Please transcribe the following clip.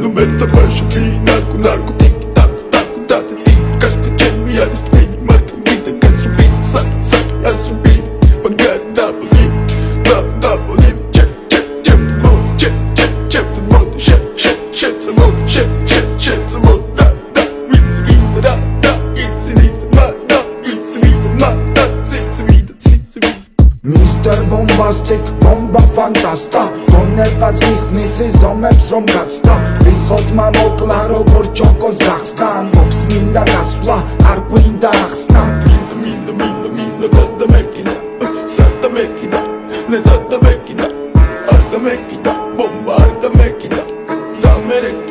Nu meta başı bir narkotik Taku Kaşka cemmi yarıst beni Matın gide kaçır bir Sak yansır bir Bagari nabolim Nabolim Cep mod Cep mod Şep mod Şep mod Da It's wieder da It's wieder da It's wieder da It's wieder Mr. Bombastic, bomba fantasta გონებას მიხნის ზომებს რომ გაცდა ვიხოდმა მოკლა როგორ ჩოკოს გახსნა მობს მინდა გასვლა არ გვინდა ახსნა Minda da mekina Santa mekina Ne da mekina Arda mekina Bomba arda mekina Da merek